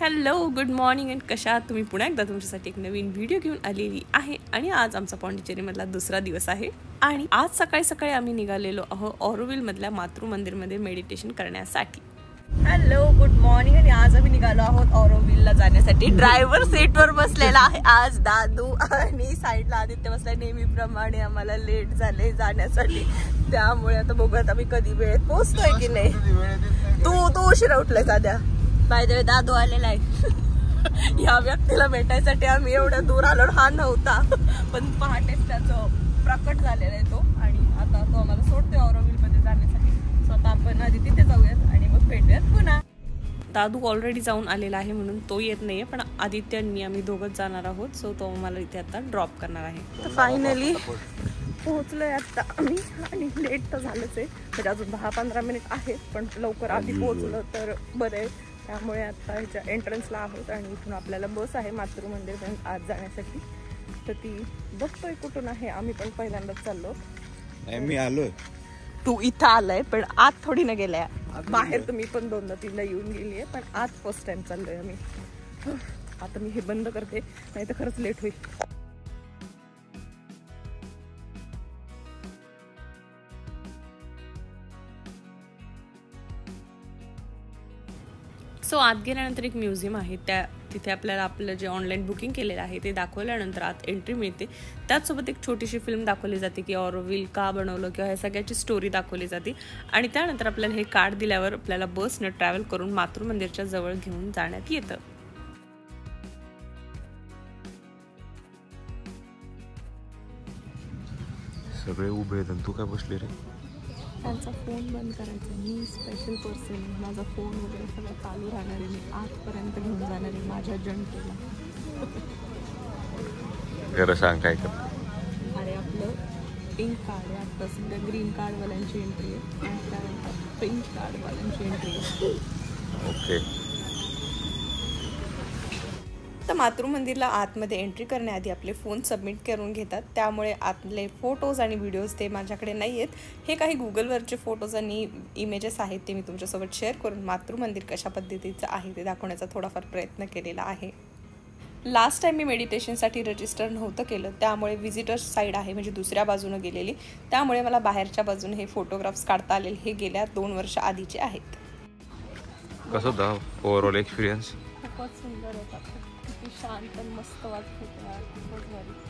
Hello, good morning and कशा आहात तुम्ही? पुन्हा एकदा तुमच्यासाठी एक नवीन व्हिडिओ घेऊन आलेली आहे आणि आज आमचा पॉंडिचेरीमधला दुसरा दिवस आहे आणि आज सकाळी सकाळी आम्ही निघालेलो आहोत ऑरोविलमधल्या मातृ मंदिरमध्ये मेडिटेशन करण्यासाठी. Hello, good morning. आणि आज आम्ही निघालो आहोत ऑरोविलला जाण्यासाठी. ड्रायव्हर सीटवर बसलेला आहे आज दादू आणि साईडला आदित्य बसलाय. नेहमीप्रमाणे आम्हाला लेट झाले जाण्यासाठी, त्यामुळे आता बघूयात आम्ही कधी वेळेत पोहोचतोय की नाही. तू उशिरा उठलाय साध्या. बाय द वे दादू आलेला आहे. या व्यक्तीला भेटायसाठी आम्ही एवढ्या दूर आलो. हा नव्हता, पण पहाटेच त्याचं प्रकट झालेला आहे तो आणि आता तो आम्हाला सोडतोय ऑरोविलमध्ये जाण्यासाठी. स्वतः आपण आधी तिथे जाऊयात आणि मग भेटूयात पुन्हा. दादू ऑलरेडी जाऊन आलेला आहे म्हणून तो येत नाहीये, पण आदित्यांनी आम्ही दोघंच जाणार आहोत. सो तो आम्हाला इथे आता ड्रॉप करणार आहे. तर फायनली पोहोचलोय आता आम्ही आणि लेट तर झालंच आहे. म्हणजे अजून 10-15 मिनिट आहेत, पण लवकर आधी पोहोचलं तर बरं आहे. त्यामुळे आता ह्याच्या एंट्रन्सला आहोत आणि इथून आपल्याला बस आहे मातृ मंदिरपर्यंत आत जाण्यासाठी. तर ती बघतोय कुठून आहे. आम्ही पण पहिल्यांदाच चाललो. मी आलोय, तू इथं आलाय पण आत थोडी ना गेलाय. बाहेर तर मी पण 2-3दा येऊन गेली आहे, पण आज फर्स्ट टाइम चाललोय आम्ही. आता मी हे बंद करते, नाही तर खरंच लेट होईल. सो आत गेल्यानंतर एक म्युझियम आहे, तिथे आपल्याला आपलं जे ऑनलाईन बुकिंग केलेलं आहे ते दाखवल्यानंतर आत एंट्री मिळते. त्याचसोबत एक छोटीशी फिल्म दाखवली जाते की ऑरोविल का बनवलं किंवा ह्या सगळ्याची स्टोरी दाखवली जाते. आणि त्यानंतर आपल्याला हे कार्ड दिल्यावर आपल्याला बसनं ट्रॅव्हल करून मातृ मंदिरच्या जवळ घेऊन जाण्यात येतं. सगळे उभे आहेत आणि तू काय बसले रे? त्यांचा फोन बंद करायचा. मी स्पेशल पर्सन, माझा फोन वगैरे सगळं चालू राहणार आहे. मी आजपर्यंत घेऊन जाणार आहे माझ्या जनतेला. खरं सांग काय कर. अरे आपलं पिंक कार्ड आहे, आता सध्या ग्रीन कार्डवाल्यांची एंट्री आहे आणि त्यानंतर पिंक कार्डवाल्यांची एंट्री आहे. ओके. तर मातृ मंदिरला आतमध्ये एंट्री करण्याआधी आपले फोन सबमिट करून घेतात. त्यामुळे आतले फोटोज आणि व्हिडिओज ते माझ्याकडे नाही आहेत. हे काही गुगलवरचे फोटोज आणि इमेजेस आहेत, ते मी तुमच्यासोबत शेअर करून मातृ मंदिर कशा पद्धतीचं आहे ते दाखवण्याचा थोडाफार प्रयत्न केलेला आहे. लास्ट टाइम मी मेडिटेशनसाठी रजिस्टर नव्हतं केलं, त्यामुळे व्हिजिटर्स साईड आहे, म्हणजे दुसऱ्या बाजूनं गेलेली. त्यामुळे मला बाहेरच्या बाजूने हे फोटोग्राफ्स काढता आलेले. हे गेल्या 2 वर्ष आधीचे आहेत. कसं होता ओव्हरऑल एक्सपिरियन्स? खूपच सुंदर होता, किती शांत मस्त वाटत होतं.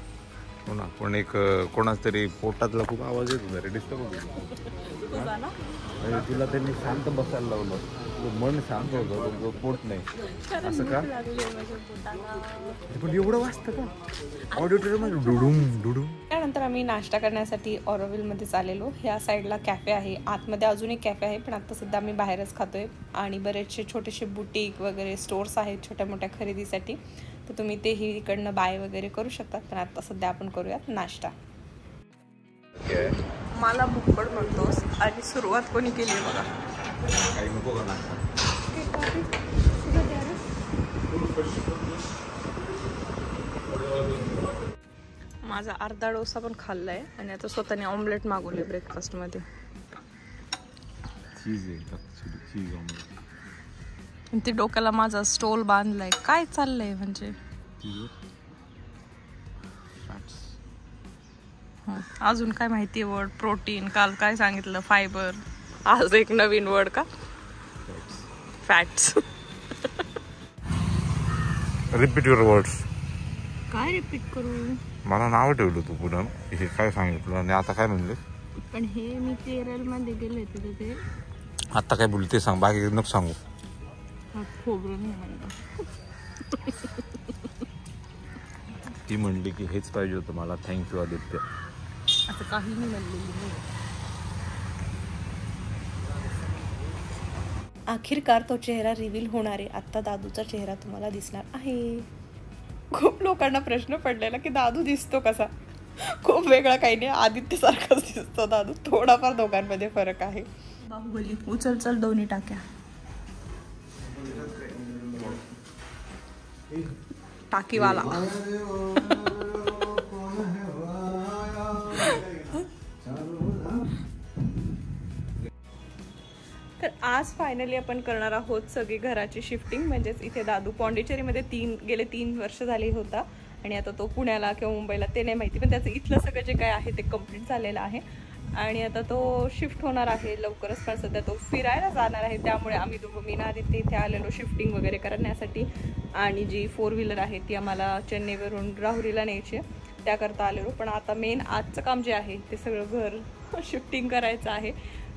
पुन्हा पण एक कोणाच तरी पोटातला खूप आवाज येत होता रे, डिस्टर्ब होतो. तुला त्यांनी शांत बसायला लावलं, मन शांत होतं, पोट नाही. असं का? पण एवढं वाजतं का ऑडिटोरियम डुडुम डुडुम? त्यानंतर आम्ही नाश्ता करण्यासाठी ऑरोविलमध्ये चाललेलो. ह्या साईडला कॅफे आहे, आतमध्ये अजून एक कॅफे आहे, पण आता सध्या आम्ही बाहेरच खातोय. आणि बरेचसे छोटेसे बुटीक वगैरे स्टोर्स आहेत छोट्या मोठ्या खरेदीसाठी, तर तुम्ही तेही इकडनं बाय वगैरे करू शकतात. पण आता सध्या आपण करूयात नाश्ता. मला भुक्कड म्हणतोस आणि सुरुवात कोणी केली बघा. माझा अर्धा डोसा पण खाल्लाय आणि आता स्वतःने ऑमलेट मागवले ब्रेकफास्ट मध्ये. ते डोक्याला माझा स्टोल बांधलाय. काय चाललंय म्हणजे? अजून काय माहिती वर्ड? प्रोटीन. काल काय सांगितलं? फायबर. आज एक नवीन वर्ड का? फॅट्स. Repeat your words. काय रिपीट करू? मला नाव ठेवलं तू पुन्हा. हे काय सांगितलं आणि आता काय म्हणले? पण हे मी केरळ मध्ये गेले तिथे ते आता काय बोलते सांग, बाकी नको सांगू. खोबरं नाही म्हणलं. ती म्हणली की हेच पाहिजे होतं मला. थँक्यू आदित्य. असं काही नाही म्हणलेली नाही. अखेरकार तो चेहरा रिव्हील होणार आहे. आता दादूचा चेहरा तुम्हाला दिसणार आहे. खूप लोकांना प्रश्न पडलेला की दादू दिसतो कसा. खूप वेगळा काही नाही, आदित्य सारखाच दिसतो दादू. थोडाफार दोघांमध्ये फरक आहे. बाहुबली. उचल चल दोन्ही टाक्या. टाकीवाला. तर आज फायनली आपण करणार आहोत सगळी घराची शिफ्टिंग. म्हणजेच इथे दादू पॉंडिचेरीमध्ये गेले 3 वर्ष झाले होता आणि आता तो पुण्याला किंवा मुंबईला ते नाही माहिती, पण त्याचं इथलं सगळं जे काय आहे ते कंप्लीट झालेलं आहे आणि आता तो शिफ्ट होणार आहे लवकरच. पण सध्या तो फिरायला जाणार आहे, त्यामुळे आम्ही दोघं मी आदित्य इथे आलेलो शिफ्टिंग वगैरे करण्यासाठी. आणि जी 4 व्हीलर आहे ती आम्हाला चेन्नईवरून राहुरीला न्यायची आहे, त्याकरता आलेलो. पण आता मेन आजचं काम जे आहे ते सगळं घर शिफ्टिंग करायचं आहे.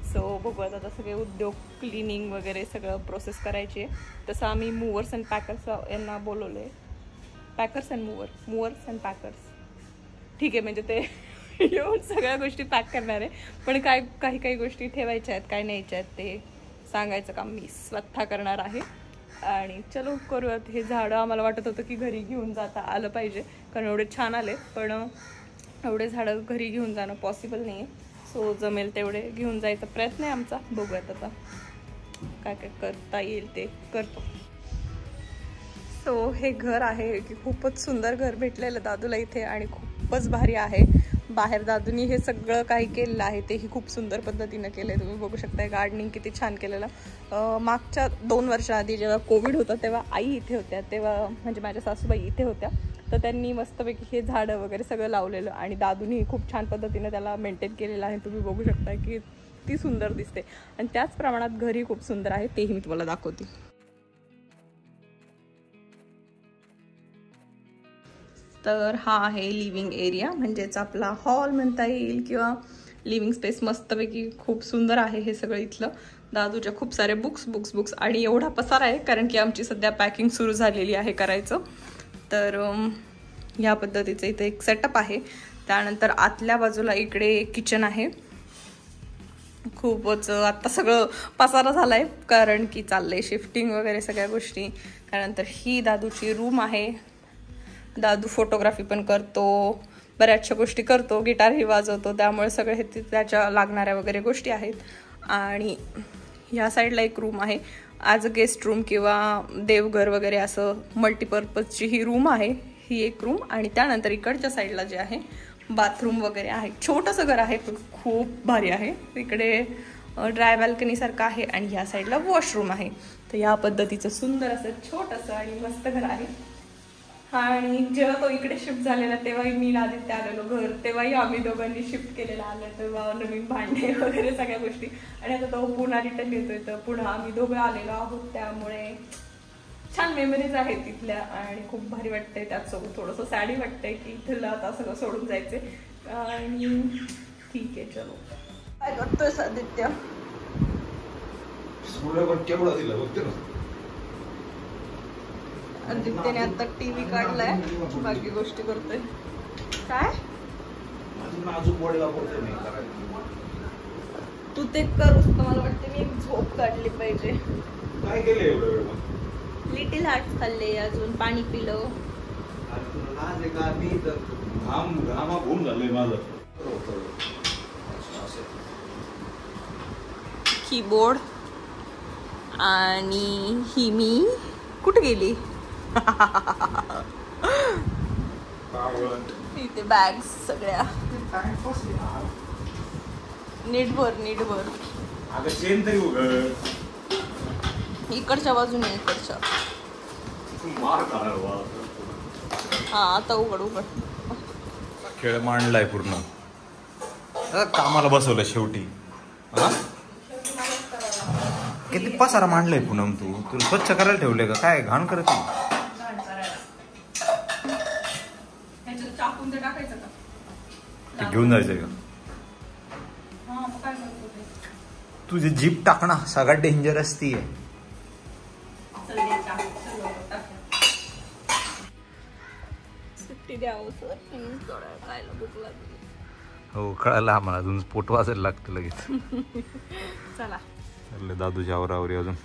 सो बघूयात आता सगळे उद्योग क्लिनिंग वगैरे सगळं प्रोसेस करायची आहे. तसं आम्ही मूवर्स अँड पॅकर्स यांना बोलवलं आहे. Packers and movers and packers, ठीक आहे. म्हणजे ते येऊन सगळ्या गोष्टी पॅक करणार आहे, पण काही गोष्टी ठेवायच्या आहेत, काय न्यायच्या आहेत ते सांगायचं काम मी स्वतः करणार आहे. आणि चलो करूयात. हे झाडं आम्हाला वाटत होतं की घरी घेऊन जाता आलं पाहिजे, कारण एवढे छान आले, पण एवढे झाडं घरी घेऊन जाणं पॉसिबल नाही आहे. सो जमेल तेवढे घेऊन जायचा प्रयत्न आहे आमचा. बघूयात आता काय काय करता येईल ते करतो. सो हे घर आहे की खूपच सुंदर घर भेटलेलं दादूला इथे आणि खूपच भारी आहे. बाहेर दादूनी हे सगळं काही केलेलं आहे तेही खूप सुंदर पद्धतीनं केलं आहे. तुम्ही बघू शकता गार्डनिंग किती छान केलेलं. मागच्या 2 वर्षाआधी जेव्हा कोविड होता तेव्हा आई इथे होत्या, तेव्हा म्हणजे माझ्या सासूबाई इथे होत्या, तर त्यांनी मस्तपैकी हे झाडं वगैरे सगळं लावलेलं आणि दादूनी खूप छान पद्धतीनं त्याला मेंटेन केलेलं आहे. तुम्ही बघू शकता की ती सुंदर दिसते आणि त्याच प्रमाणात घरही खूप सुंदर आहे, तेही मी तुम्हाला दाखवते. तर हा आहे लिव्हिंग एरिया, म्हणजेच आपला हॉल म्हणता येईल किंवा लिव्हिंग स्पेस. मस्तपैकी खूप सुंदर आहे हे सगळं. इथलं दादूच्या खूप सारे बुक्स आणि एवढा पसारा आहे कारण की आमची सध्या पॅकिंग सुरू झालेली आहे करायचं. तर ह्या पद्धतीचं इथे एक सेटअप आहे. त्यानंतर आतल्या बाजूला इकडे किचन आहे. खूपच आत्ता सगळं पसारा झाला आहे कारण की चाललंय शिफ्टिंग वगैरे सगळ्या गोष्टी. त्यानंतर ही दादूची रूम आहे. दादू फोटोग्राफी पण करतो, बऱ्याचशा गोष्टी करतो, गिटारही वाजवतो, त्यामुळे सगळे हे त्याच्या लागणाऱ्या वगैरे गोष्टी आहेत. आणि ह्या साईडला एक रूम आहे, ॲज अ गेस्ट रूम किंवा देवघर वगैरे असं मल्टीपर्पजची ही रूम आहे, ही एक रूम. आणि त्यानंतर इकडच्या साईडला जे आहे बाथरूम वगैरे आहे. छोटंसं घर आहे पण खूप भारी आहे. इकडे ड्राय बाल्कनीसारखं आहे आणि ह्या साईडला वॉशरूम आहे. तर या पद्धतीचं सुंदर असं छोटंसं आणि मस्त घर आहे. आणि जेव्हा तो इकडे शिफ्ट झालेला तेव्हाही मी आदित्य आलेलो घर, तेव्हाही आम्ही दोघांनी शिफ्ट केलेलं आलं, तेव्हा नवीन भांडे वगैरे सगळ्या गोष्टी. आणि आता तो पुन्हा रिटर्न येतोय, तर पुन्हा आम्ही दोघं आलेलो आहोत, त्यामुळे छान मेमरीज आहेत तिथल्या आणि खूप भारी वाटतंय. त्याचसोबत थोडंसं सॅडी वाटतंय की इथलं आता सगळं सोडून जायचंय. आणि ठीक आहे, चलो. काय करतोय आदित्य? आदित्यने आता टीव्ही काढलाय, बाकी गोष्टी करतोय. काय तू ते करूस तर मला वाटतं मी एक झोप काढली पाहिजे. काय केले लिटिल हार्ट्स खाल्ले, अजून पाणी पिलं. कीबोर्ड आणि ही मी कुठे गेली? इथे बॅग्स सगळ्या नीट भर. इकडच्या बाजूने इकडच्या. हा आता उघड. खेळ मांडलाय पूर्ण, कामाला बसवलं शेवटी. किती पसारा मांडलाय पूनम, तू स्वच्छ करायला ठेवले का काय? घाण करत घेऊन जायचंय का? तुझी जीप टाक ना, सगळ्यात डेंजरस ती आहे. हो कळालं आम्हाला, अजून पोट वाजायला लागतं लगेच. चला दादूच्या आवरावरी अजून.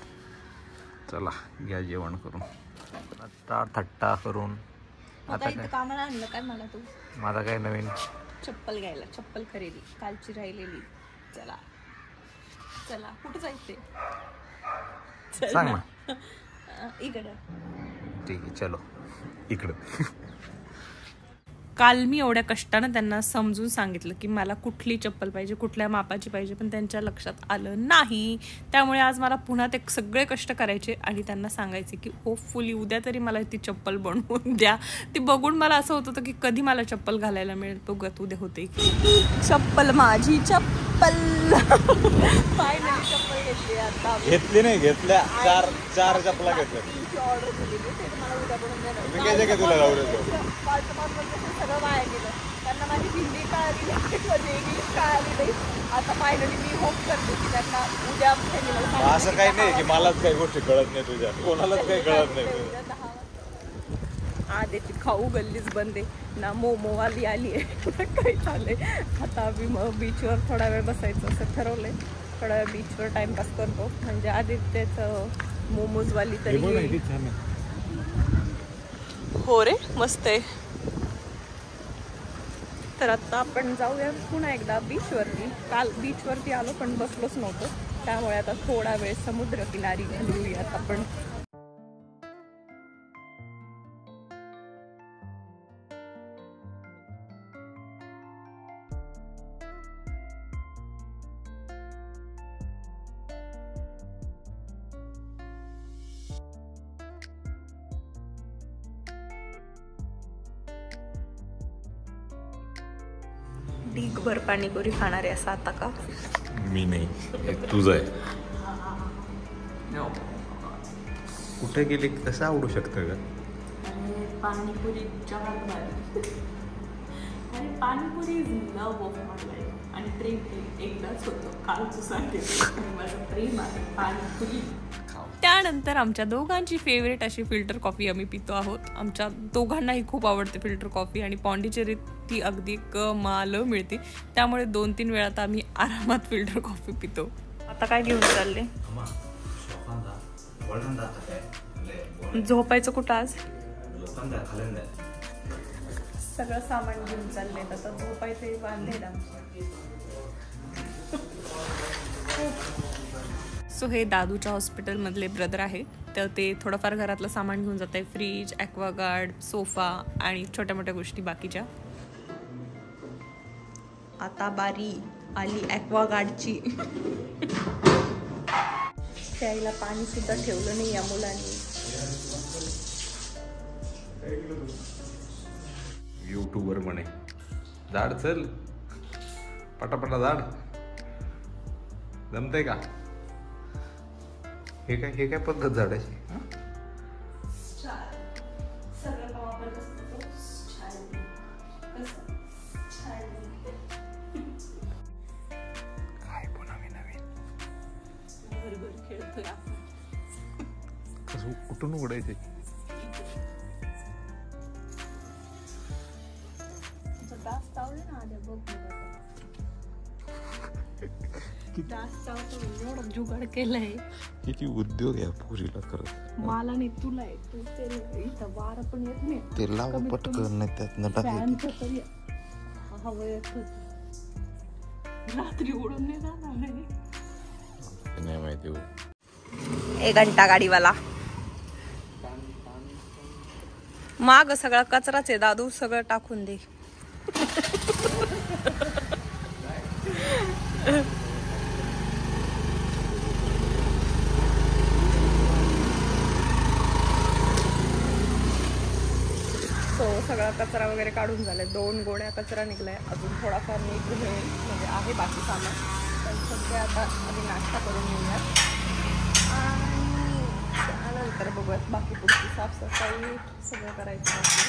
चला घ्या जेवण करून, आता थट्टा करून. आता कामाला आणलं काय मला तू? माझा काय नवीन चप्पल घ्यायला, चप्पल खरेदी कालची राहिलेली. चला कुठं जायचंय सांग ना. इकडं. ठीक आहे चलो इकडं. काल मी एवढ्या कष्टानं त्यांना समजून सांगितलं की मला कुठली चप्पल पाहिजे, कुठल्या मापाची पाहिजे, पण त्यांच्या लक्षात आलं नाही. त्यामुळे आज मला पुन्हा ते सगळे कष्ट करायचे आणि त्यांना सांगायचे की होपफुली उद्या तरी मला ती चप्पल बनवून द्या. ती बघून मला असं होत होतं की कधी मला चप्पल घालायला मिळेल. बघत उद्या होते की चप्पल, माझी चप्पल. फायनली चप्पल घेतली. आता घेतली नाही, घेतल्या चार चपला घेतल्या. ऑर्डर केली ते मला उद्या बनवून देणार. मी काय काय तुला लावलं सगळं वाया गेलं. त्यांना माझी हिंदी कळाली नाही, माझी इंग्लिश कळाली नाही. आता फायनली मी होप करते की त्यांना उद्या असं काही नाही की मलाच काही गोष्टी कळत नाही, तुझ्या कोणालाच काही कळत नाही. आधीची खाऊ गल्लीच बंद आहे ना, मोमोवाली आली आहे. काही चाललंय. आता आम्ही मग बीचवर थोडा वेळ बसायचं असं ठरवलंय. थोडा वेळ बीचवर टाइमपास करतो. म्हणजे आदित्यचं मोमोजवाली तरी हो रे, मस्त आहे. तर आता आपण जाऊया पुन्हा एकदा बीचवरती. काल बीचवरती आलो पण बसलोच नव्हतो, त्यामुळे आता थोडा वेळ समुद्रकिनारी घालूयात आपण. ढीगभर पाणीपुरी खाणारे असं आता का? मी नाही, तुझं आहे. कुठे गेले कसं आवडू शकतं का? पाणीपुरी आणि panipuri love of my life. आणि प्रेम एकदाच होतं. काल तू सांगितलं माझं प्रेम आहे पाणीपुरी. त्यानंतर आमच्या दोघांची फेवरेट अशी फिल्टर कॉफी आम्ही पितो आहोत. आमच्या दोघांनाही खूप आवडते फिल्टर कॉफी आणि पॉंडिचेरीत ती अगदी कमाल मिळते. त्यामुळे 2-3 वेळा तर आम्ही आरामात फिल्टर कॉफी पितो. आता काय घेऊन चालले? झोपायचं कुठं आज? सगळं सामान घेऊन चालले. आता झोपायचे बांधेल. सो हे दादूच्या हॉस्पिटलमधले ब्रदर आहे. तर ते थोडंफार घरातलं सामान घेऊन जात आहे. फ्रीज, ॲक्वागार्ड, सोफा आणि छोट्या मोठ्या गोष्टी बाकीच्या. आता बारी आली ॲक्वागार्डची. प्यायला पाणी सुद्धा ठेवलं नाही या मुलांनी. यूट्यूबर म्हणे झाड चल पटापटा झाड जमतंय का? हे काय पद्धत झाडाची? काय पुन्हा नवीन कसं कुठून उघडायचे? जुगाड केलंय. किती उद्योग आहे पुरीला करत. मला नाही, तुला आहे. तू ते इथं वार पण येत नाही. ते लाव पटकन नाही त्यात नटाक तरी हवं येत. रात्री उडून नाही जाणार नाही माहिती. 1 घंटा गाडीवाला माग सगळा कचराच आहे. दादू सगळं टाकून दे. सगळा कचरा वगैरे काढून झालाय. 2 गोण्या कचरा निघलाय. अजून थोडाफार निघून म्हणजे आहे बाकी सामान. पण सध्या आता आम्ही नाश्ता करून घेऊयात आणि त्यानंतर बघूयात बाकी पुढची साफसफाई सगळं करायचं आहे.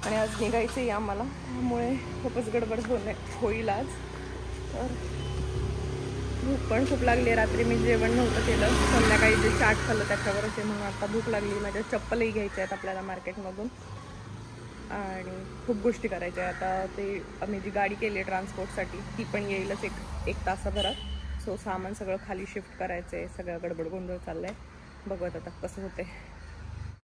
आणि आज निघायचं आहे आम्हाला, त्यामुळे खूपच गडबड होईल आज. तर भूक पण खूप लागली. रात्री मी जेवण नव्हतं केलं, संध्याकाळी जे चाट खाल्लं त्याच्यावरच आहे. म्हणून आता भूक लागली. माझ्या चप्पलही घ्यायच्या आहेत आपल्याला मार्केटमधून आणि खूप गोष्टी करायच्या आहेत. आता ते आम्ही जी गाडी केली आहे ट्रान्सपोर्टसाठी ती पण येईलच एक तासाभरात. सो सामान सगळं खाली शिफ्ट करायचं आहे. सगळं गडबड गोंधळ चाललं आहे. बघूयात आता कसं होते.